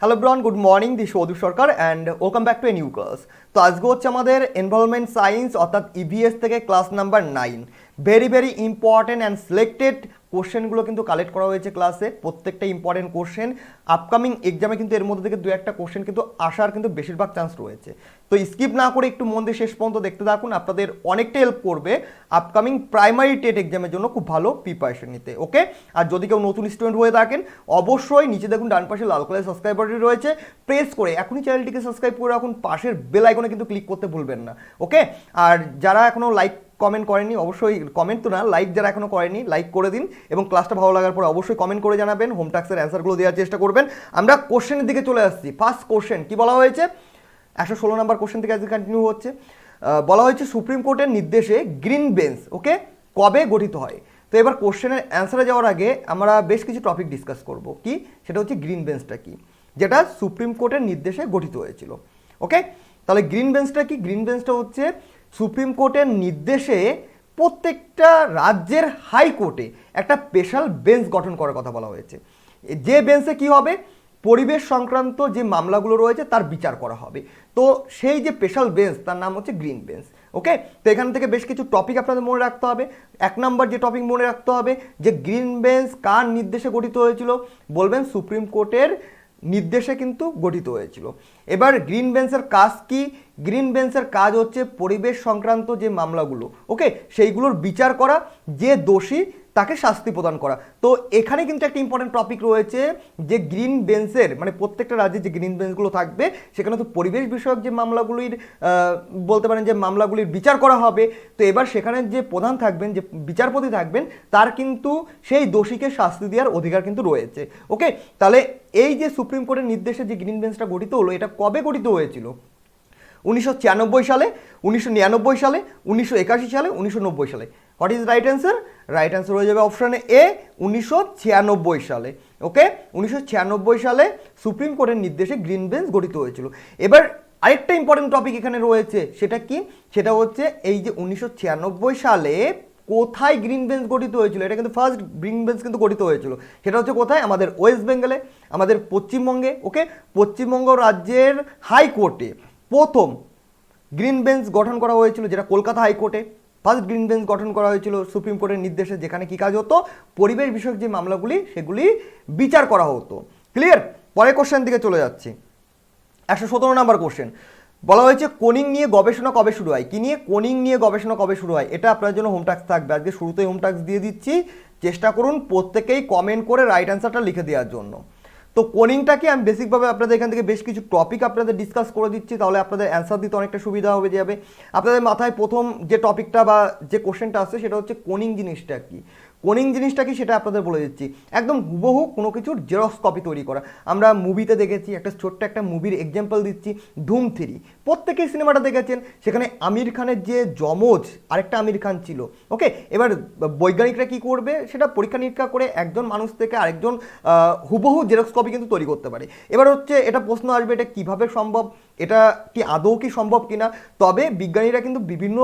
Hello ব্রন, good morning, this Soudip Sarkar and welcome back to a new class. তো আজকে হচ্ছে আমাদের এনভায়রনমেন্ট সায়েন্স অর্থাৎ ইভিএস থেকে class number 9। Very very important and selected কোশ্চেনগুলো কিন্তু কালেক্ট করা হয়েছে ক্লাসে। প্রত্যেকটা ইম্পর্টেন্ট কোশ্চেন আপকামিং এক্সামে কিন্তু এর মধ্যে থেকে দু একটা কোশ্চেন কিন্তু আসার কিন্তু বেশিরভাগ চান্স রয়েছে। তো স্কিপ না করে একটু মন দিয়ে শেষ পর্যন্ত দেখতে থাকুন, আপনাদের অনেকটা হেল্প করবে আপকামিং প্রাইমারি টেট এক্সামের জন্য খুব ভালো প্রিপারেশন নিতে। ওকে, আর যদি কেউ নতুন স্টুডেন্ট হয়ে থাকেন অবশ্যই নিচে দেখুন ডান পাশে লাল কালারের সাবস্ক্রাইব বাটন রয়েছে, প্রেস করে এখনই চ্যানেলটিকে সাবস্ক্রাইব করে রাখুন, পাশের বেল আইকনে কিন্তু ক্লিক করতে ভুলবেন না। ওকে, আর যারা এখনও লাইক কমেন্ট করেনি, অবশ্যই কমেন্ট তো না, লাইক যারা এখনও করেনি লাইক করে দিন এবং ক্লাসটা ভালো লাগার পরে অবশ্যই কমেন্ট করে জানাবেন, হোম টাস্কের অ্যান্সারগুলো দেওয়ার চেষ্টা করবেন। আমরা কোশ্চেনের দিকে চলে আসছি। ফার্স্ট কোশ্চেন কি বলা হয়েছে, 116 নম্বর কোশ্চেন থেকে আজকে কন্টিনিউ হচ্ছে। বলা হয়েছে সুপ্রিম কোর্টের নির্দেশে গ্রিন বেঞ্চ ওকে কবে গঠিত হয়। তো এবার কোশ্চেনের অ্যান্সারে যাওয়ার আগে আমরা বেশ কিছু টপিক ডিসকাস করব। কি সেটা হচ্ছে গ্রিন বেঞ্চটা কি, যেটা সুপ্রিম কোর্টের নির্দেশে গঠিত হয়েছিল। ওকে, তাহলে গ্রিন বেঞ্চটা কি? গ্রিন বেঞ্চটা হচ্ছে সুপ্রিম কোর্টের নির্দেশে প্রত্যেকটা রাজ্যের হাইকোর্টে একটা স্পেশাল বেঞ্চ গঠন করার কথা বলা হয়েছে। যে বেঞ্চে কি হবে, পরিবেশ সংক্রান্ত যে মামলাগুলো রয়েছে তার বিচার করা হবে। তো সেই যে স্পেশাল বেঞ্চ তার নাম হচ্ছে গ্রিন বেঞ্চ। ওকে, তো এখান থেকে বেশ কিছু টপিক আপনাদের মনে রাখতে হবে। 1 নম্বর যে টপিক মনে রাখতে হবে যে গ্রিন বেঞ্চ কার নির্দেশে গঠিত হয়েছিল, বলবেন সুপ্রিম কোর্টের নির্দেশে কিন্তু গঠিত হয়েছিল। এবার গ্রিন বেঞ্চের কাজ কি? গ্রিন বেঞ্চের কাজ হচ্ছে পরিবেশ সংক্রান্ত যে মামলাগুলো ওকে সেইগুলোর বিচার করা, যে দোষী তাকে শাস্তি প্রদান করা। তো এখানে কিন্তু একটা ইম্পর্টেন্ট টপিক রয়েছে যে গ্রিন বেঞ্চের মানে প্রত্যেকটা রাজ্যে যে গ্রিন বেঞ্চগুলো থাকবে সেখানে তো পরিবেশ বিষয়ক যে মামলাগুলির বলতে পারেন যে মামলাগুলির বিচার করা হবে। তো এবার সেখানে যে প্রধান থাকবেন, যে বিচারপতি থাকবেন, তার কিন্তু সেই দোষীকে শাস্তি দেওয়ার অধিকার কিন্তু রয়েছে। ওকে, তাহলে এই যে সুপ্রিম কোর্টের নির্দেশে যে গ্রিন বেঞ্চটা গঠিত হলো, এটা কবে গঠিত হয়েছিল? 1996 সালে, 1999 সালে, 1981 সালে, 1990 সালে। What is right answer? Right answer হয়ে যাবে অপশানে এ, 1996 সালে। ওকে, 1996 সালে সুপ্রিম কোর্টের নির্দেশে গ্রিন বেঞ্চ গঠিত হয়েছিল। এবার আরেকটা ইম্পর্টেন্ট টপিক এখানে রয়েছে, সেটা কি? সেটা হচ্ছে এই যে 1996 সালে কোথায় গ্রিন বেঞ্চ গঠিত হয়েছিল। এটা কিন্তু ফার্স্ট গ্রিন বেঞ্চ কিন্তু গঠিত হয়েছিল, সেটা হচ্ছে কোথায়? আমাদের ওয়েস্ট বেঙ্গলে, আমাদের পশ্চিমবঙ্গে। ওকে, পশ্চিমবঙ্গ রাজ্যের হাইকোর্টে প্রথম গ্রিন বেঞ্চ গঠন করা হয়েছিল, যেটা কলকাতা হাইকোর্টে ফার্স্ট গ্রিন বেঞ্চ গঠন করা হয়েছিল সুপ্রিম কোর্টের নির্দেশে, যেখানে কি কাজ হতো, পরিবেশ বিষয়ক যে মামলাগুলি সেগুলি বিচার করা হতো। ক্লিয়ার? পরের কোশ্চেন দিকে চলে যাচ্ছি। 117 নম্বর কোশ্চেন বলা হয়েছে কোনিং নিয়ে গবেষণা কবে শুরু হয়। কি নিয়ে? কোনিং নিয়ে গবেষণা কবে শুরু হয়। এটা আপনার জন্য হোম টাস্ক থাকবে, আজকে শুরুতেই হোম টাস্ক দিয়ে দিচ্ছি। চেষ্টা করুন প্রত্যেকেই কমেন্ট করে রাইট অ্যান্সারটা লিখে দেওয়ার জন্য। তো কোনিংটা কি, আমি বেসিকভাবে আপনাদের এখান থেকে বেশ কিছু টপিক আপনাদের ডিসকাস করে দিচ্ছি, তাহলে আপনাদের অ্যান্সার দিতে অনেকটা সুবিধা হবে যাবে। আপনাদের মাথায় প্রথম যে টপিকটা বা যে কোশ্চেনটা আসছে সেটা হচ্ছে কোনিং জিনিসটা কি। কোনিং জিনিসটা কি সেটা আপনাদের বলে দিচ্ছি। একদম হুবহু কোনো কিছুর জেরক্স কপি তৈরি করা। আমরা মুভিতে দেখেছি, একটা ছোট্ট একটা মুভির এক্সাম্পল দিচ্ছি, ধুম 3। প্রত্যেকেই সিনেমাটা দেখেছেন, সেখানে আমির খানের যে যমজ আরেকটা আমির খান ছিল। ওকে, এবার বৈজ্ঞানিকরা কি করবে, সেটা পরীক্ষা নিরীক্ষা করে একজন মানুষ থেকে আরেকজন হুবহু জেরক্স কপি কিন্তু তৈরি করতে পারে। এবার হচ্ছে এটা প্রশ্ন আসবে, এটা কিভাবে সম্ভব, এটা কি আদৌ কি সম্ভব কিনা। তবে বিজ্ঞানীরা কিন্তু বিভিন্ন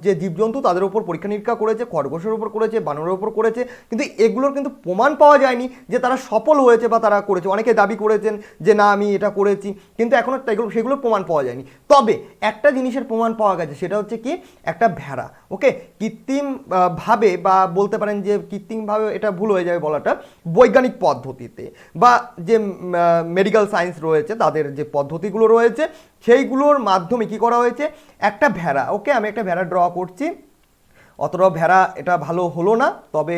যে জীবজন্তু তাদের উপর পরীক্ষা নিরীক্ষা করেছে, খরগোশের উপর করেছে, বানরের উপর করেছে, কিন্তু এগুলোর কিন্তু প্রমাণ পাওয়া যায়নি যে তারা সফল হয়েছে বা তারা করেছে। অনেকে দাবি করেছেন যে না আমি এটা করেছি, কিন্তু এখনও সেগুলোর প্রমাণ পাওয়া যায়নি। তবে একটা জিনিসের প্রমাণ পাওয়া গেছে, সেটা হচ্ছে কি, একটা ভেড়া ওকে কৃত্রিম ভাবে বা বলতে পারেন যে কৃত্রিমভাবে, এটা ভুল হয়ে যাবে বলাটা, বৈজ্ঞানিক পদ্ধতিতে বা যে মেডিকেল সায়েন্স রয়েছে তাদের যে পদ্ধতিগুলো রয়েছে সেইগুলোর মাধ্যমে কি করা হয়েছে, একটা ভেড়া ওকে আমি একটা ভেড়া ড্র করছি। অতটা ভেড়া এটা ভালো হলো না, তবে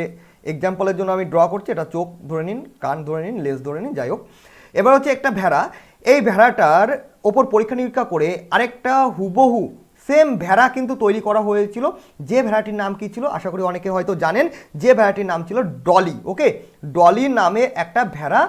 এক্সাম্পলের জন্য আমি ড্র করছি। এটা চোখ ধরে নিন, কান ধরে নিন, লেজ ধরে নিন, যাই হোক। এবার হচ্ছে একটা ভেড়া, এই ভেড়াটার ওপর পরীক্ষা নিরীক্ষা করে আরেকটা হুবহু সেম ভেড়া কিন্তু তৈরি করা হয়েছিল। যে ভেড়াটির নাম কি ছিল, আশা করি অনেকে হয়তো জানেন, যে ভেড়াটির নাম ছিল ডলি। ওকে, ডলি নামে একটা ভেড়া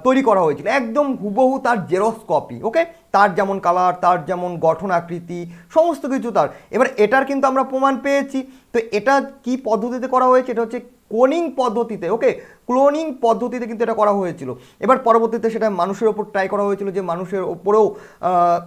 তৈরি করা হয়েছিল, একদম হুবহু তার জেরক্স কপি। ওকে, তার যেমন কালার, তার যেমন গঠন আকৃতি, সমস্ত কিছু তার। এবার এটার কিন্তু আমরা প্রমাণ পেয়েছি। তো এটা কি পদ্ধতিতে করা হয়েছে, এটা হচ্ছে কোনিং পদ্ধতিতে। ওকে, ক্লোনিং পদ্ধতিতে কিন্তু এটা করা হয়েছিল। এবার পরবর্তীতে সেটা মানুষের ওপর ট্রাই করা হয়েছিল, যে মানুষের ওপরেও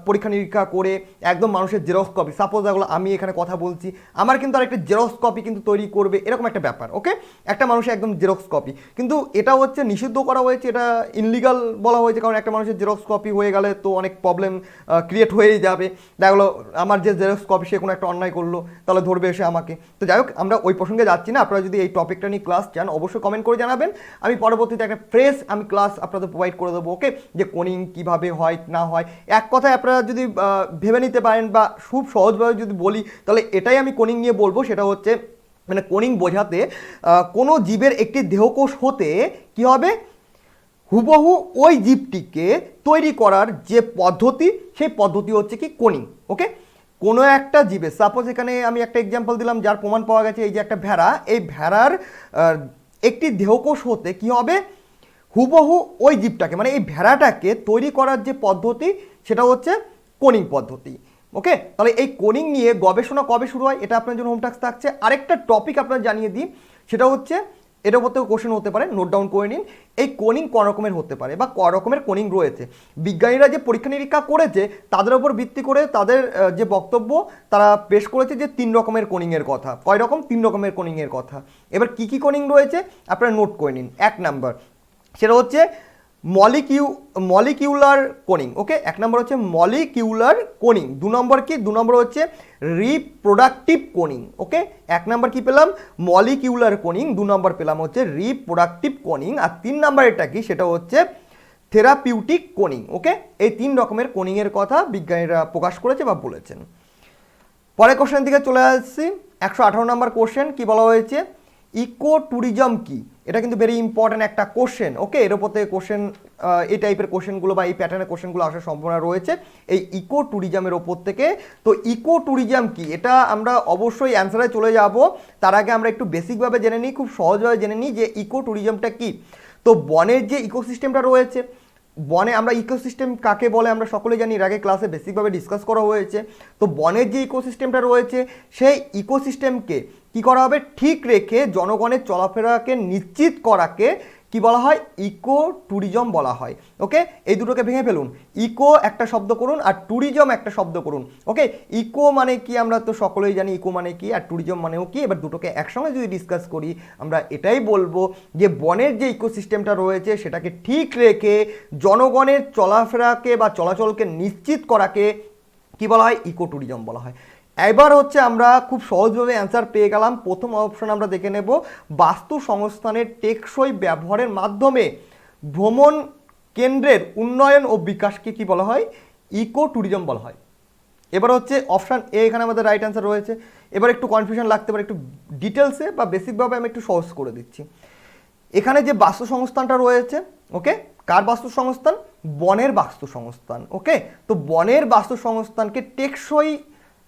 পরীক্ষা নিরীক্ষা করে একদম মানুষের জেরক্স কপি, সাপোজ এগুলো আমি এখানে কথা বলছি, আমার কিন্তু আরেকটা জেরক্স কপি কিন্তু তৈরি করবে, এরকম একটা ব্যাপার। ওকে, একটা মানুষের একদম জেরক্স কপি, কিন্তু এটা হচ্ছে নিষিদ্ধ করা হয়েছে, এটা ইনলিগাল বলা হয়েছে, কারণ একটা মানুষের জেরক্স কপি হয়ে গেলে তো অনেক প্রবলেম ক্রিয়েট হয়েই যাবে। দেখা গেলো আমার যে জেরক্স কপি সে কোনো একটা অন্যায় করলো, তাহলে ধরবে এসে আমাকে। তো যাই হোক, আমরা ওই প্রসঙ্গে যাচ্ছি না। আপনারা যদি এই টপিকটা নিয়ে ক্লাস চান অবশ্যই কমেন্ট করে জানাবেন, আমি পরবর্তীতে একটা ফ্রেশ আমি ক্লাস আপনাদের প্রোভাইড করে দেবো। ওকে, যে কোনিং কীভাবে হয় না হয়, এক কথায় আপনারা যদি ভেবে নিতে পারেন বা খুব সহজভাবে যদি বলি, তাহলে এটাই আমি কোনিং নিয়ে বলবো। সেটা হচ্ছে মানে কোনিং বোঝাতে কোনো জীবের একটি দেহকোষ হতে কী হবে, হুবহু ওই জীবটিকে তৈরি করার যে পদ্ধতি, সেই পদ্ধতি হচ্ছে কি কোনিং। ওকে, কোনো একটা জীবে, সাপোজ এখানে আমি একটা এক্সাম্পল দিলাম যার প্রমাণ পাওয়া গেছে, এই যে একটা ভেড়া, এই ভেড়ার একটি দেহকোষ হতে কি হবে, হুবহু ওই জীবটাকে মানে এই ভেড়াটাকে তৈরি করার যে পদ্ধতি সেটা হচ্ছে কোনিং পদ্ধতি। ওকে, তাহলে এই কোনিং নিয়ে গবেষণা কবে শুরু হয় এটা আপনার জন্য হোম টাস্ক থাকছে। আরেকটা টপিক আপনার জানিয়ে দিই, সেটা হচ্ছে এটার উপর থেকে কোশ্চেন হতে পারে, নোট ডাউন করে নিন। এই কোনিং ক রকমের হতে পারে বা ক রকমের কোনিং রয়েছে, বিজ্ঞানীরা যে পরীক্ষা নিরীক্ষা করেছে তাদের উপর ভিত্তি করে তাদের যে বক্তব্য তারা পেশ করেছে যে 3 রকমের কোনিংয়ের কথা। কয় রকম? 3 রকমের কোনিংয়ের কথা। এবার কি কি কোনিং রয়েছে আপনারা নোট করে নিন। 1 নাম্বার সেটা হচ্ছে মলিকিউলার কোনিং। ওকে, 1 নম্বর হচ্ছে মলিকিউলার কোনিং। 2 নম্বর কি? 2 নম্বর হচ্ছে রিপ্রোডাক্টিভ কোনিং। ওকে, 1 নম্বর কি পেলাম? Molecular Corning. 2 নম্বর পেলাম হচ্ছে রিপ্রোডাক্টিভ কোনিং। আর 3 নম্বর এটা কি? সেটা হচ্ছে থেরাপিউটিক কোনিং। ওকে, এই 3 রকমের কোনিংয়ের কথা বিজ্ঞানীরা প্রকাশ করেছে বা বলেছেন। পরের কোশ্চেনের দিকে চলে আসছি। 118 নম্বর কোশ্চেন কি বলা হয়েছে, ইকো ট্যুরিজম কি? এটা কিন্তু ভেরি ইম্পর্ট্যান্ট একটা কোশ্চেন। ওকে, এর উপর থেকে কোশ্চেন, এই টাইপের কোশ্চেনগুলো বা এই প্যাটার্নের কোশ্চেনগুলো আসার সম্ভাবনা রয়েছে এই ইকো ট্যুরিজমের ওপর থেকে। তো ইকো ট্যুরিজম কি, এটা আমরা অবশ্যই অ্যান্সারে চলে যাব। তার আগে আমরা একটু বেসিকভাবে জেনে নিই, খুব সহজভাবে জেনে নিই যে ইকো ট্যুরিজমটা কি। তো বনের যে ইকোসিস্টেমটা রয়েছে, বনে আমরা ইকোসিস্টেম কাকে বলে আমরা সকলে জানি, এর আগে ক্লাসে বেসিকভাবে ডিসকাস করা হয়েছে। তো বনের যে ইকোসিস্টেমটা রয়েছে সেই ইকোসিস্টেমকে কি করা হবে, ঠিক রেখে জনগণের চলাফেরাকে নিশ্চিত করাকে কি বলা হয়, ইকো ট্যুরিজম বলা হয়। ওকে, এই দুটোকে ভেঙে ফেলুন, ইকো একটা শব্দ করুন আর ট্যুরিজম একটা শব্দ করুন। ওকে, ইকো মানে কি আমরা তো সকলেই জানি ইকো মানে কি, আর ট্যুরিজম মানেও কি। এবার দুটোকে একসঙ্গে যদি ডিসকাস করি আমরা এটাই বলবো যে বনের যে ইকোসিস্টেমটা রয়েছে সেটাকে ঠিক রেখে জনগণের চলাফেরাকে বা চলাচলকে নিশ্চিত করাকে কি বলা হয়, ইকো ট্যুরিজম বলা হয়। এবার হচ্ছে আমরা খুব সহজভাবে অ্যান্সার পেয়ে গেলাম। প্রথম অপশন আমরা দেখে নেব, বাস্তু সংস্থানের টেকসই ব্যবহারের মাধ্যমে ভ্রমণ কেন্দ্রের উন্নয়ন ও বিকাশকে কি বলা হয়, ইকো ট্যুরিজম বলা হয়। এবার হচ্ছে অপশান এ, এখানে আমাদের রাইট অ্যান্সার রয়েছে। এবার একটু কনফিউশন লাগতে পারে, একটু ডিটেলসে বা বেসিকভাবে আমি একটু সহজ করে দিচ্ছি। এখানে যে বাস্তু সংস্থানটা রয়েছে, ওকে, কার বাস্তু সংস্থান? বনের বাস্তু সংস্থান। ওকে, তো বনের বাস্তু সংস্থানকে টেকসই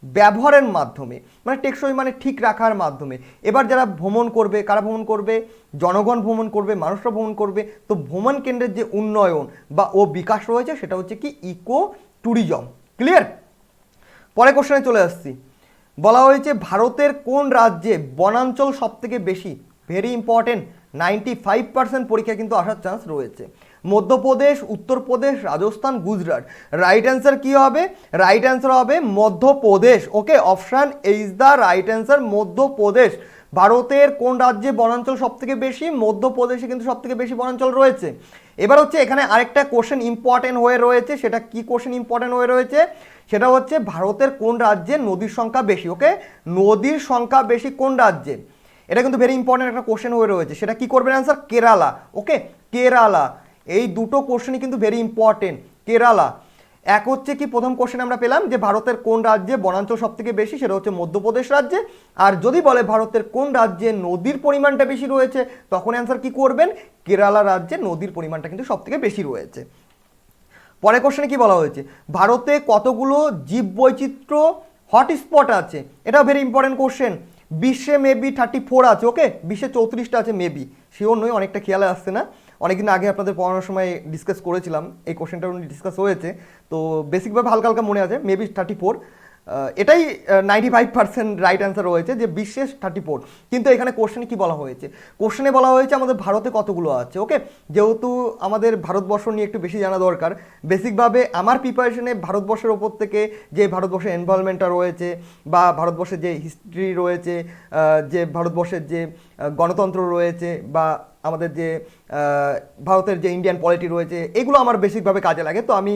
ব্যবহারের মাধ্যমে, মানে টেকসই মানে ঠিক রাখার মাধ্যমে। এবার যারা ভ্রমণ করবে, কারা ভ্রমণ করবে? জনগণ ভ্রমণ করবে, মানুষরা ভ্রমণ করবে। তো ভ্রমণ কেন্দ্রের যে উন্নয়ন বা ও বিকাশ রয়েছে সেটা হচ্ছে কি, ইকো ট্যুরিজম। ক্লিয়ার? পরে কোশ্চেনে চলে আসছি। বলা হয়েছে ভারতের কোন রাজ্যে বনাঞ্চল সব থেকে বেশি? ভেরি ইম্পর্টেন্ট, 95% পরীক্ষা কিন্তু আসার চান্স রয়েছে। মধ্যপ্রদেশ, উত্তরপ্রদেশ, রাজস্থান, গুজরাট। রাইট অ্যান্সার কি হবে? রাইট অ্যান্সার হবে Madhya Pradesh. Okay, option is the right answer, Madhya Pradesh. ভারতের কোন রাজ্যে বনাঞ্চল সব থেকে বেশি? মধ্যপ্রদেশে কিন্তু সব থেকে বেশি বনাঞ্চল রয়েছে। এবার হচ্ছে এখানে আরেকটা কোশ্চেন ইম্পর্টেন্ট হয়ে রয়েছে, সেটা কি কোশ্চেন ইম্পর্টেন্ট হয়ে রয়েছে? সেটা হচ্ছে ভারতের কোন রাজ্যে নদীর সংখ্যা বেশি? ওকে, নদীর সংখ্যা বেশি কোন রাজ্যে? এটা কিন্তু ভেরি ইম্পর্টেন্ট একটা কোশ্চেন হয়ে রয়েছে। সেটা কি করবেন অ্যান্সার? কেরালা। ওকে, কেরালা। এই দুটো কোশ্চেনই কিন্তু ভেরি ইম্পর্টেন্ট। কেরালা। এক হচ্ছে কি, প্রথম কোশ্চেন আমরা পেলাম যে ভারতের কোন রাজ্যে বনাঞ্চল সব থেকে বেশি, সেটা হচ্ছে মধ্যপ্রদেশ রাজ্যে। আর যদি বলে ভারতের কোন রাজ্যে নদীর পরিমাণটা বেশি রয়েছে, তখন অ্যান্সার কি করবেন? কেরালা রাজ্যে নদীর পরিমাণটা কিন্তু সব থেকে বেশি রয়েছে। পরের কোশ্চেনে কি বলা হয়েছে, ভারতে কতগুলো জীববৈচিত্র্য হটস্পট আছে? এটা ভেরি ইম্পর্টেন্ট কোশ্চেন। বিশ্বে মেবি 34 আছে। ওকে, বিশ্বে 34টা আছে, মেবি, শিওর নয়, অনেকটা খেয়ালে আসছে না। অনেকদিন আগে আপনাদের পড়ানোর সময় ডিসকাস করেছিলাম, এই কোশ্চেনটা ডিসকাস হয়েছে, তো বেসিকভাবে হালকা হালকা মনে আছে, মেবি 34। এটাই 95% রাইট অ্যান্সার রয়েছে যে বিশ্বের 34। কিন্তু এখানে কোশ্চেনে কি বলা হয়েছে, কোশ্চেনে বলা হয়েছে আমাদের ভারতে কতগুলো আছে। ওকে, যেহেতু আমাদের ভারতবর্ষ নিয়ে একটু বেশি জানা দরকার, বেসিকভাবে আমার প্রিপারেশনে ভারতবর্ষের ওপর থেকে যে ভারতবর্ষের এনভায়রনমেন্টটা রয়েছে বা ভারতবর্ষের যে হিস্ট্রি রয়েছে, যে ভারতবর্ষের যে গণতন্ত্র রয়েছে বা আমাদের যে ভারতের যে ইন্ডিয়ান পলিটি রয়েছে, এগুলো আমার বেসিকভাবে কাজে লাগে। তো আমি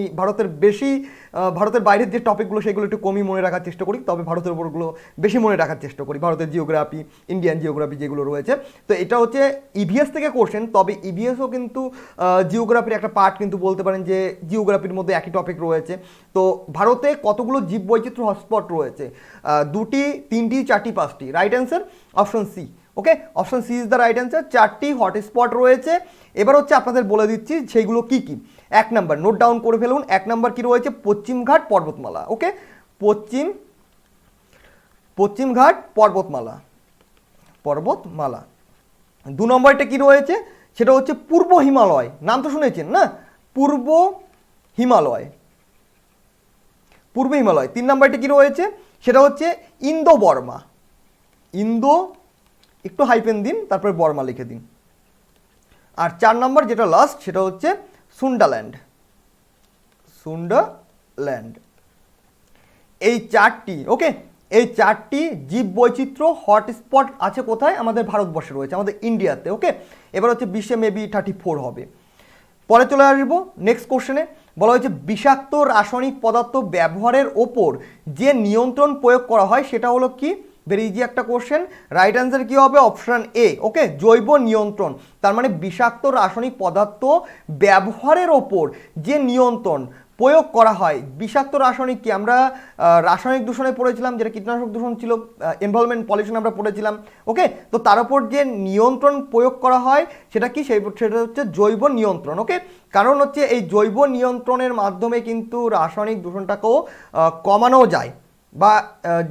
ভারতের বাইরের যে টপিকগুলো সেগুলো একটু কমই মনে রাখার চেষ্টা করি, তবে ভারতের উপরগুলো বেশি মনে রাখার চেষ্টা করি, ভারতের জিওগ্রাফি, ইন্ডিয়ান জিওগ্রাফি যেগুলো রয়েছে। তো এটা হচ্ছে ইভিএস থেকে কোশ্চেন, তবে ইভিএসও কিন্তু জিওগ্রাফির একটা পার্ট, কিন্তু বলতে পারেন যে জিওগ্রাফির মধ্যে একই টপিক রয়েছে। তো ভারতে কতগুলো জীববৈচিত্র্য হটস্পট রয়েছে, 2টি, 3টি, 4টি, 5টি। Right answer option C. Okay, option C is the right answer. 4টি হটস্পট রয়েছে। এবার হচ্ছে আপনাদের বলে দিচ্ছি সেইগুলো কি কি। 1 নাম্বার নোট ডাউন করে ফেলুন। 1 নাম্বার কি রয়েছে, পশ্চিমঘাট পর্বতমালা। ওকে, পশ্চিমঘাট পর্বতমালা। 2 নম্বরটা কি রয়েছে, সেটা হচ্ছে পূর্ব হিমালয়। নাম তো শুনেছেন না, পূর্ব হিমালয়। 3 নম্বরটা কি রয়েছে, সেটা হচ্ছে ইন্দো বর্মা। একটু হাইপেন দিন, তারপরে বর্মা লিখে দিন। আর 4 নম্বর যেটা লাস্ট, সেটা হচ্ছে সুন্ডাল্যান্ড। এই 4টি, ওকে, এই 4টি জীববৈচিত্র্য হটস্পট আছে কোথায়, আমাদের ভারতবর্ষে রয়েছে, আমাদের ইন্ডিয়াতে। ওকে, এবার হচ্ছে বিশ্বে মেবি 34 হবে। পরে চলে আসবো নেক্সট কোশ্চেনে। বলা হয়েছে বিষাক্ত রাসায়নিক পদার্থ ব্যবহারের ওপর যে নিয়ন্ত্রণ প্রয়োগ করা হয় সেটা হলো কি। ভেরি ইজি একটা কোশ্চেন। রাইট অ্যান্সার কি হবে, অপশন এ। ওকে, জৈব নিয়ন্ত্রণ। তার মানে বিষাক্ত রাসায়নিক পদার্থ ব্যবহারের ওপর যে নিয়ন্ত্রণ প্রয়োগ করা হয়। বিষাক্ত রাসায়নিক কি, আমরা রাসায়নিক দূষণে পড়েছিলাম, যেটা কীটনাশক দূষণ ছিল, এনভায়রনমেন্ট পলিউশন আমরা পড়েছিলাম। ওকে, তো তার উপর যে নিয়ন্ত্রণ প্রয়োগ করা হয় সেটা কি, সেটা হচ্ছে জৈব নিয়ন্ত্রণ। ওকে, কারণ হচ্ছে এই জৈব নিয়ন্ত্রণের মাধ্যমে কিন্তু রাসায়নিক দূষণটাকেও কমানো যায়, বা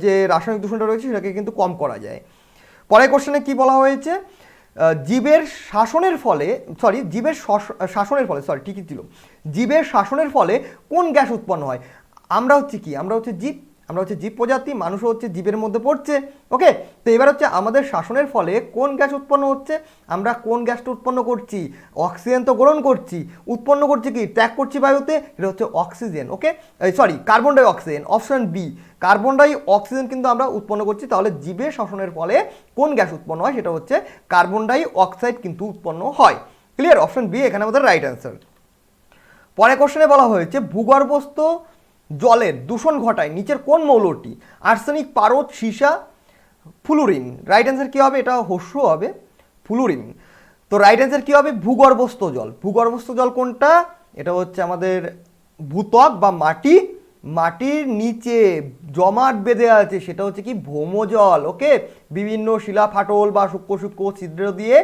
যে রাসায়নিক দূষণটা রয়েছে সেটাকে কিন্তু কম করা যায়। পরের কোশ্চেনে কি বলা হয়েছে, জীবের শাসনের ফলে কোন গ্যাস উৎপন্ন হয়। আমরা হচ্ছে জীব প্রজাতি, মানুষও হচ্ছে জীবের মধ্যে পড়ছে। ওকে, তো এবার হচ্ছে আমাদের শাসনের ফলে কোন গ্যাস উৎপন্ন হচ্ছে, আমরা কোন গ্যাসটা উৎপন্ন করছি, অক্সিজেন তো গ্রহণ করছি, উৎপন্ন করছি কি, ত্যাগ করছি বায়ুতে, এটা হচ্ছে অক্সিজেন। ওকে, carbon die oxide. Option B, carbon die oxygen কিন্তু আমরা উৎপন্ন করছি। তাহলে জীবের শ্বসনের ফলে কোন গ্যাস উৎপন্ন হয়, সেটা হচ্ছে কার্বন ডাই অক্সাইড কিন্তু উৎপন্ন হয়। ক্লিয়ার, অপশন বি এখানে আমাদের রাইট অ্যান্সার। পরে কোশ্চেনে বলা হয়েছে ভূগর্ভস্থ জলের দূষণ ঘটায় নিচের কোন মৌলটি, আর্সেনিক, পারদ, সীসা, ফ্লুরিন। রাইট অ্যান্সার কি হবে, এটা হস্য হবে, ফ্লুরিন। তো রাইট অ্যান্সার কি হবে, ভূগর্ভস্থ জল কোনটা, এটা হচ্ছে আমাদের ভূত্বক বা মাটির নিচে জমাট বেঁধে আছে, সেটা হচ্ছে কি ভৌমজল। ওকে, বিভিন্ন শিলা ফাটল বা সূক্ষ্ম ছিদ্র দিয়ে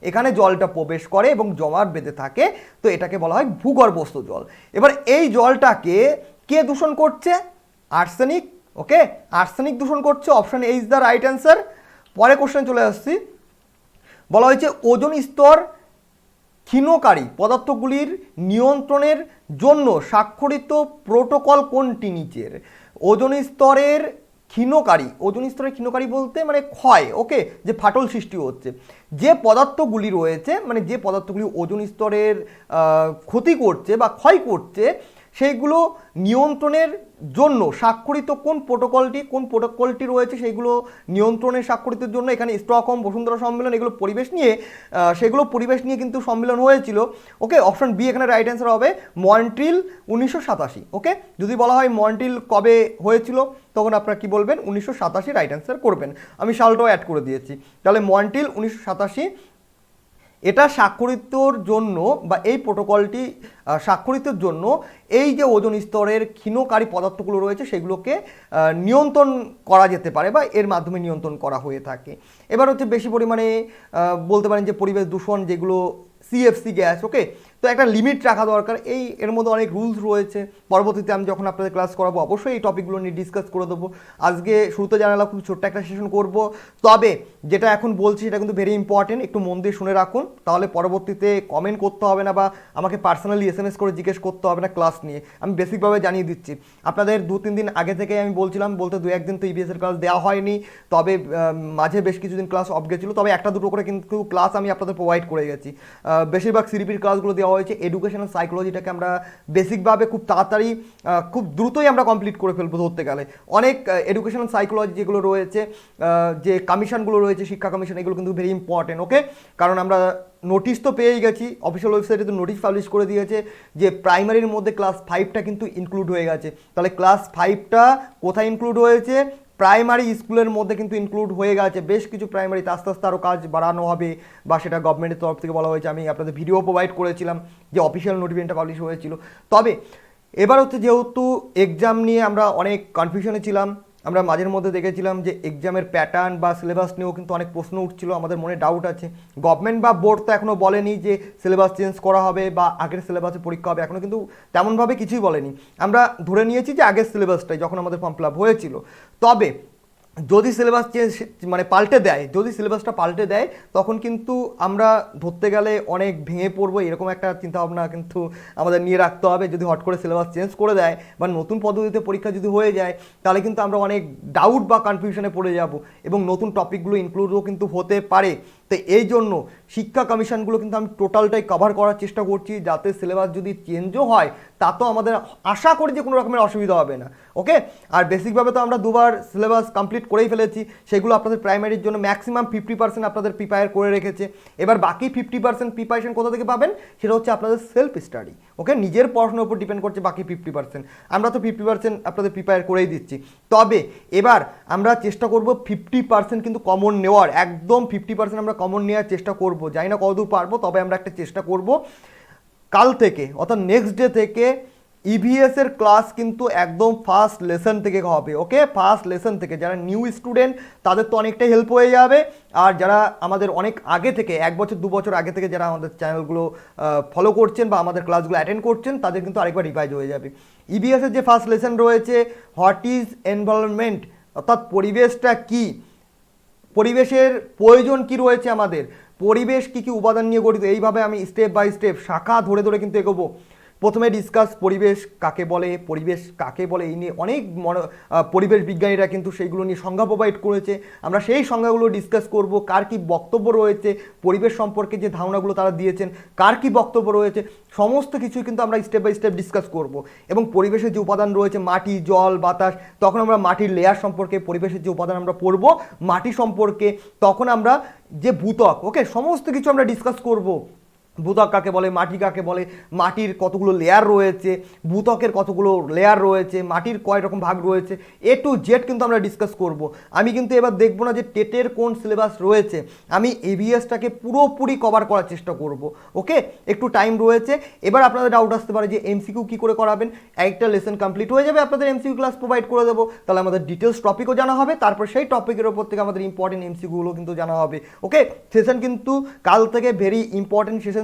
এখানে জলটা প্রবেশ করে এবং জমাট বেঁধে থাকে, তো এটাকে বলা হয় ভূগর্ভস্থ জল। এবার এই জলটাকে কে দূষণ করছে, আর্সেনিক। ওকে, আর্সেনিক দূষণ করছে, option A is the right answer. পরে কোশ্চেন চলে আসছি। বলা হয়েছে ওজোন স্তর ক্ষীণকারী পদার্থগুলির নিয়ন্ত্রণের জন্য স্বাক্ষরিত প্রোটোকল কোনটি নিচের। ওজোন স্তরের ক্ষীণকারী বলতে মানে ক্ষয়, ওকে, যে ফাটল সৃষ্টি হচ্ছে, যে পদার্থগুলি রয়েছে, মানে যে পদার্থগুলি ওজোন স্তরের ক্ষতি করছে বা ক্ষয় করছে, সেইগুলো নিয়ন্ত্রণের জন্য স্বাক্ষরিত কোন প্রোটোকলটি রয়েছে, সেইগুলো নিয়ন্ত্রণের স্বাক্ষরিতের জন্য এখানে স্টকহোম বসুন্ধরা সম্মেলন, এগুলো পরিবেশ নিয়ে কিন্তু সম্মেলন হয়েছিল। ওকে, অপশন বি এখানে রাইট অ্যান্সার হবে, মন্ট্রিল 1987। ওকে, যদি বলা হয় মন্ট্রিল কবে হয়েছিল, তখন আপনারা কি বলবেন, 1987 রাইট অ্যান্সার করবেন। আমি সালটাও অ্যাড করে দিয়েছি। তাহলে মন্ট্রিল 1987, এটা স্বাক্ষরিতর জন্য বা এই প্রোটোকলটি স্বাক্ষরিতের জন্য এই যে ওজোন স্তরের ক্ষীণকারী পদার্থগুলো রয়েছে সেগুলোকে নিয়ন্ত্রণ করা যেতে পারে বা এর মাধ্যমে নিয়ন্ত্রণ করা হয়ে থাকে। এবার হচ্ছে বেশি পরিমাণে বলতে পারেন যে পরিবেশ দূষণ, যেগুলো সিএফসি গ্যাস। ওকে, তো একটা লিমিট রাখা দরকার। এর মধ্যে অনেক রুলস রয়েছে, পরবর্তীতে আমি যখন আপনাদের ক্লাস করাবো অবশ্যই এই টপিকগুলো নিয়ে ডিসকাস করে দেবো। আজকে শুরুতে জানালাম খুব ছোট্ট একটা সেশন করব, তবে যেটা এখন বলছি সেটা কিন্তু ভেরি ইম্পর্টেন্ট, একটু মন দিয়ে শুনে রাখুন, তাহলে পরবর্তীতে কমেন্ট করতে হবে না বা আমাকে পার্সোনালি SMS করে জিজ্ঞেস করতে হবে না ক্লাস নিয়ে। আমি বেসিকভাবে জানিয়ে দিচ্ছি, আপনাদের 2-3 দিন আগে থেকে আমি বলছিলাম, বলতে 2-1 দিন তো EVS এর ক্লাস দেওয়া হয়নি, তবে মাঝে বেশ কিছুদিন ক্লাস অফ গেছিলো, তবে 1-2 করে কিন্তু ক্লাস আমি আপনাদের প্রোভাইড করে গেছি। বেশিরভাগ সিরিপির ক্লাসগুলো দেওয়া হয়েছে। এডুকেশনাল সাইকোলজিটাকে আমরা বেসিকভাবে খুব তাড়াতাড়ি খুব দ্রুতই আমরা কমপ্লিট করে ফেলবো ধরতে গেলে। অনেক এডুকেশনাল সাইকোলজি যেগুলো রয়েছে, যে কমিশনগুলো রয়েছে, শিক্ষা কমিশন, এগুলো কিন্তু ভেরি ইম্পর্টেন্ট। ওকে, কারণ আমরা নোটিশ তো পেয়েই গেছি, অফিসিয়াল ওয়েবসাইটে তো নোটিশ পাবলিশ করে দিয়েছে যে প্রাইমারির মধ্যে ক্লাস 5টা কিন্তু ইনক্লুড হয়ে গেছে। তাহলে ক্লাস 5টা কোথায় ইনক্লুড হয়েছে? প্রাইমারি স্কুলের মধ্যে কিন্তু ইনক্লুড হয়ে গেছে। বেশ কিছু প্রাইমারিতে আস্তে আস্তে আরও কাজ বাড়ানো হবে, বা সেটা গভর্নমেন্টের তরফ থেকে বলা হয়েছে। আমি আপনাদের ভিডিও প্রোভাইড করেছিলাম যে অফিসিয়াল নোটিফিকেশনটা পাবলিশ হয়েছিল। তবে এবার হচ্ছে, যেহেতু এক্সাম নিয়ে আমরা অনেক কনফিউশনে ছিলাম, আমরা মাঝের মধ্যে দেখেছিলাম যে এক্সামের প্যাটার্ন বা সিলেবাস নিয়েও কিন্তু অনেক প্রশ্ন উঠছিল, আমাদের মনে ডাউট আছে। গভর্নমেন্ট বা বোর্ড তো এখনও বলেনি যে সিলেবাস চেঞ্জ করা হবে বা আগের সিলেবাসে পরীক্ষা হবে, এখনও কিন্তু তেমনভাবে কিছুই বলেনি। আমরা ধরে নিয়েছি যে আগের সিলেবাসটাই যখন আমাদের ফর্ম ফিল আপ হয়েছিল। তবে যদি সিলেবাস চেঞ্জ মানে পাল্টে দেয়, যদি সিলেবাসটা পাল্টে দেয়, তখন কিন্তু আমরা ধরতে গেলে অনেক ভেঙে পড়বো, এরকম একটা চিন্তাভাবনা কিন্তু আমাদের নিয়ে রাখতে হবে। যদি হট করে সিলেবাস চেঞ্জ করে দেয় বা নতুন পদ্ধতিতে পরীক্ষা যদি হয়ে যায়, তাহলে কিন্তু আমরা অনেক ডাউট বা কনফিউশনে পড়ে যাব, এবং নতুন টপিকগুলো ইনক্লুডও কিন্তু হতে পারে। তো এই জন্য শিক্ষা কমিশনগুলো কিন্তু আমি টোটালটাই কভার করার চেষ্টা করছি, যাতে সিলেবাস যদি চেঞ্জও হয় তা তো আমাদের আশা করি যে কোনো রকমের অসুবিধা হবে না। ওকে, আর বেসিকভাবে তো আমরা 2বার সিলেবাস কমপ্লিট করেই ফেলেছি, সেগুলো আপনাদের প্রাইমারির জন্য ম্যাক্সিমাম 50% আপনাদের প্রিপেয়ার করে রেখেছে। এবার বাকি 50% প্রিপারেশন কোথা থেকে পাবেন? সেটা হচ্ছে আপনাদের সেলফ স্টাডি। ওকে, নিজের পড়াশোনার উপর ডিপেন্ড করছে বাকি 50%। আমরা তো 50% আপনাদের প্রিপেয়ার করেই দিচ্ছি। তবে এবার আমরা চেষ্টা করব 50% কিন্তু কমন নেওয়ার, একদম 50% আমরা কমন নেওয়ার চেষ্টা করব। জানি না কতদূর পারবো, তবে আমরা একটা চেষ্টা করব। কাল থেকে অর্থাৎ নেক্সট ডে থেকে EVS এর ক্লাস কিন্তু একদম ফার্স্ট লেসন থেকে হবে। ওকে, ফার্স্ট লেসন থেকে। যারা নিউ স্টুডেন্ট তাদের তো অনেকটাই হেল্প হয়ে যাবে, আর যারা আমাদের অনেক আগে থেকে 1 বছর 2 বছর আগে থেকে যারা আমাদের চ্যানেলগুলো ফলো করছেন বা আমাদের ক্লাসগুলো অ্যাটেন্ড করছেন, তাদের কিন্তু আরেকবার রিভাইজ হয়ে যাবে। EVS এর যে ফার্স্ট লেসন রয়েছে, হোয়াট ইজ এনভায়রনমেন্ট, অর্থাৎ পরিবেশটা কি, পরিবেশের প্রয়োজন কি রয়েছে আমাদের, পরিবেশ কী কী উপাদান নিয়ে গঠিত, এইভাবে আমি স্টেপ বাই স্টেপ শাখা ধরে ধরে কিন্তু এগোবো। প্রথমে ডিসকাস পরিবেশ কাকে বলে, পরিবেশ কাকে বলে, এই নিয়ে অনেক পরিবেশ বিজ্ঞানীরা কিন্তু সেইগুলো নিয়ে সংজ্ঞা প্রোভাইড করেছে। আমরা সেই সংজ্ঞাগুলো ডিসকাস করব, কার কী বক্তব্য রয়েছে পরিবেশ সম্পর্কে, যে ধারণাগুলো তারা দিয়েছেন, কার কী বক্তব্য রয়েছে, সমস্ত কিছুই কিন্তু আমরা স্টেপ বাই স্টেপ ডিসকাস করব। এবং পরিবেশের যে উপাদান রয়েছে, মাটি, জল, বাতাস, তখন আমরা মাটির লেয়ার সম্পর্কে, পরিবেশের যে উপাদান আমরা পড়ব মাটি সম্পর্কে, তখন আমরা যে ভূত্বক, ওকে, সমস্ত কিছু আমরা ডিসকাস করব। ভূত্বক কাকে বলে, মাটি কাকে বলে, মাটির কতগুলো লেয়ার রয়েছে, ভূত্বকের কতগুলো লেয়ার রয়েছে, মাটির কয় রকম ভাগ রয়েছে, A to Z কিন্তু আমরা ডিসকাস করব। আমি কিন্তু এবার দেখবো না যে টেটের কোন সিলেবাস রয়েছে, আমি EVSটাকে পুরোপুরি কভার করার চেষ্টা করব। ওকে, একটু টাইম রয়েছে। এবার আপনাদের ডাউট আসতে পারে যে MCQ কী করে করাবেন? একটা লেসন কমপ্লিট হয়ে যাবে, আপনাদের MCQ ক্লাস প্রোভাইড করে দেবো, তাহলে আমাদের ডিটেলস টপিকও জানা হবে, তারপর সেই টপিকের ওপর থেকে আমাদের ইম্পর্টেন্ট MCQগুলো কিন্তু জানা হবে। ওকে, সেশন কিন্তু কাল থেকে ভেরি ইম্পর্টেন্ট সেশন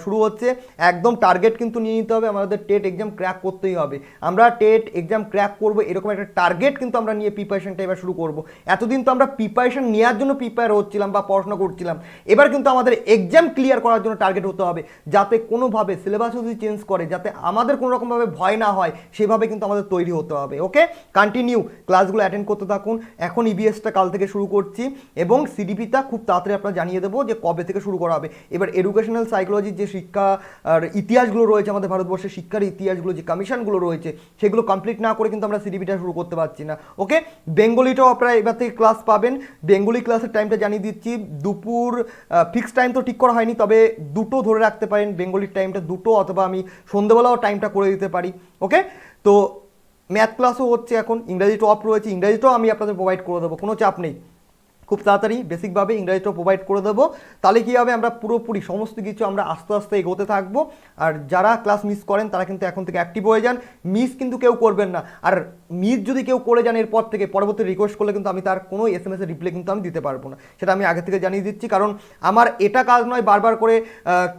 শুরু হচ্ছে। একদম টার্গেট কিন্তু নিয়ে নিতে হবে, আমাদের টেট এক্সাম ক্র্যাক করতেই হবে। আমরা টেট এক্সাম ক্র্যাক করব এরকম একটা টার্গেট কিন্তু আমরা নিয়ে প্রিপারেশনটা এবার শুরু করব। এতদিন তো আমরা প্রিপারেশন নেওয়ার জন্য প্রিপেয়ার হচ্ছিলাম বা পড়াশোনা করছিলাম, এবার কিন্তু আমাদের এক্সাম ক্লিয়ার করার জন্য টার্গেট হতে হবে, যাতে কোনোভাবে সিলেবাস যদি চেঞ্জ করে যাতে আমাদের কোনো রকমভাবে ভয় না হয়, সেভাবে কিন্তু আমাদের তৈরি হতে হবে। ওকে, কন্টিনিউ ক্লাসগুলো অ্যাটেন্ড করতে থাকুন। এখন EVSটা কাল থেকে শুরু করছি, এবং CDPটা খুব তাড়াতাড়ি আপনারা জানিয়ে দেবো যে কবে থেকে শুরু করা হবে। এবার এডুকেশনাল সাইকোলজির যে শিক্ষা আর ইতিহাসগুলো রয়েছে, আমাদের ভারতবর্ষের শিক্ষার ইতিহাসগুলো, যে কমিশনগুলো রয়েছে, সেগুলো কমপ্লিট না করে কিন্তু আমরা CDPটা শুরু করতে পারছি না। ওকে, বেঙ্গলিটাও আপনারা এবার থেকে ক্লাস পাবেন। বেঙ্গলি ক্লাসের টাইমটা জানিয়ে দিচ্ছি, দুপুর ফিক্সড টাইম তো ঠিক করা হয়নি, তবে 2টো ধরে রাখতে পারেন, বেঙ্গলির টাইমটা 2টো, অথবা আমি সন্ধ্যেবেলাও টাইমটা করে দিতে পারি। ওকে, তো ম্যাথ ক্লাসও হচ্ছে এখন, ইংরাজি টপ রয়েছে, ইংরাজিটাও আমি আপনাদের প্রোভাইড করে দেবো, কোনো চাপ নেই। খুব তাড়াতাড়ি বেসিকভাবে ইংরাজিটাও প্রোভাইড করে দেবো। তাহলে কী হবে, আমরা পুরোপুরি সমস্ত কিছু আমরা আস্তে আস্তে এগোতে থাকবো। আর যারা ক্লাস মিস করেন তারা কিন্তু এখন থেকে অ্যাক্টিভ হয়ে যান, মিস কিন্তু কেউ করবেন না। আর মিস যদি কেউ করে যান এরপর থেকে পরবর্তী রিকোয়েস্ট করলে কিন্তু আমি তার কোনো SMS এর রিপ্লাই কিন্তু আমি দিতে পারবো না, সেটা আমি আগে থেকে জানিয়ে দিচ্ছি। কারণ আমার এটা কাজ নয় বারবার করে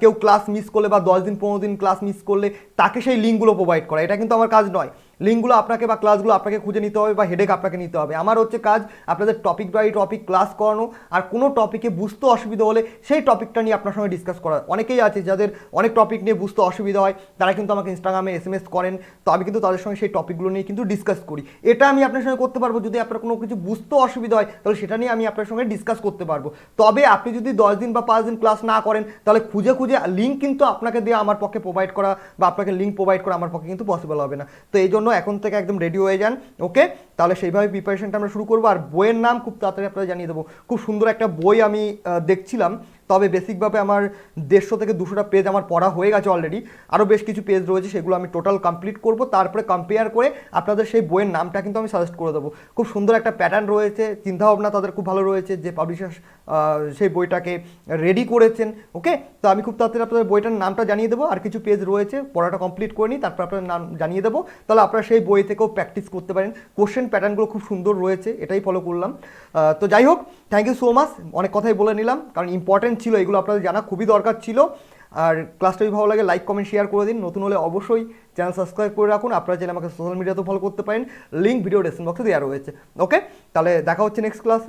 কেউ ক্লাস মিস করলে বা 10 দিন 15 দিন ক্লাস মিস করলে তাকে সেই লিঙ্কগুলো প্রোভাইড করা, এটা কিন্তু আমার কাজ নয়। লিঙ্কগুলো আপনাকে বা ক্লাসগুলো আপনাকে খুঁজে নিতে হবে বা হেডেক আপনাকে নিতে হবে। আমার হচ্ছে কাজ আপনাদের টপিক বাই টপিক ক্লাস করানো, আর কোনো টপিকে বুঝতে অসুবিধা হলে সেই টপিকটা নিয়ে আপনার সঙ্গে ডিসকাস করা। অনেকেই আছে যাদের অনেক টপিক নিয়ে বুঝতে অসুবিধা হয়, তারা কিন্তু আমাকে ইনস্টাগ্রামে SMS করেন, তো আমি কিন্তু তাদের সঙ্গে সেই টপিকগুলো নিয়ে কিন্তু ডিসকাস করি। এটা আমি আপনার সঙ্গে করতে পারবো, যদি আপনার কোনো কিছু বুঝতে অসুবিধা হয় তাহলে সেটা নিয়ে আমি আপনার সঙ্গে ডিসকাস করতে পারবো। তবে আপনি যদি 10 দিন বা 5 দিন ক্লাস না করেন তাহলে খুঁজে খুঁজে লিঙ্ক কিন্তু আপনাকে দিয়ে আমার পক্ষে প্রোভাইড করা বা আপনাকে লিঙ্ক প্রোভাইড করা আমার পক্ষে কিন্তু পসিবল হবে না। তো এই জন্য এখন থেকে একদম রেডি হয়ে যান, ওকে? তাহলে সেইভাবে প্রিপারেশনটা আমরা শুরু করবো। আর বইয়ের নাম খুব তাড়াতাড়ি আপনারা জানিয়ে দেবো। খুব সুন্দর একটা বই আমি দেখছিলাম, তবে বেসিকভাবে আমার 150 থেকে 200টা পেজ আমার পড়া হয়ে গেছে অলরেডি। আরও বেশ কিছু পেজ রয়েছে, সেগুলো আমি টোটাল কমপ্লিট করব, তারপরে কম্পেয়ার করে আপনাদের সেই বইয়ের নামটা কিন্তু আমি সাজেস্ট করে দেবো। খুব সুন্দর একটা প্যাটার্ন রয়েছে, চিন্তাভাবনা তাদের খুব ভালো রয়েছে যে পাবলিশার সেই বইটাকে রেডি করেছেন, ওকে? তো আমি খুব তাড়াতাড়ি আপনাদের বইটার নামটা জানিয়ে দেবো, আর কিছু পেজ রয়েছে পড়াটা কমপ্লিট করে নিই, তারপর আপনার নাম জানিয়ে দেবো। তাহলে আপনারা সেই বই থেকেও প্র্যাকটিস করতে পারেন। কোশ্চেন প্যাটার্নগুলো খুব সুন্দর রয়েছে, এটাই ফলো করলাম। তো যাই হোক, থ্যাংক ইউ সো মাচ। অনেক কথাই বলে নিলাম, কারণ ইম্পর্টেন্ট ছিল, এগুলো আপনাদের জানা খুবই দরকার ছিল। আর ক্লাসটা যদি ভালো লাগে লাইক কমেন্ট শেয়ার করে দিন। নতুন হলে অবশ্যই চ্যানেল সাবস্ক্রাইব করে রাখুন। আপনারা চাইলে আমাকে সোশ্যাল মিডিয়াতেও ফলো করতে পারেন, লিঙ্ক ভিডিও ডেসক্রিপশন বক্সে দেওয়া রয়েছে, ওকে? তাহলে দেখা হচ্ছে নেক্সট ক্লাসে।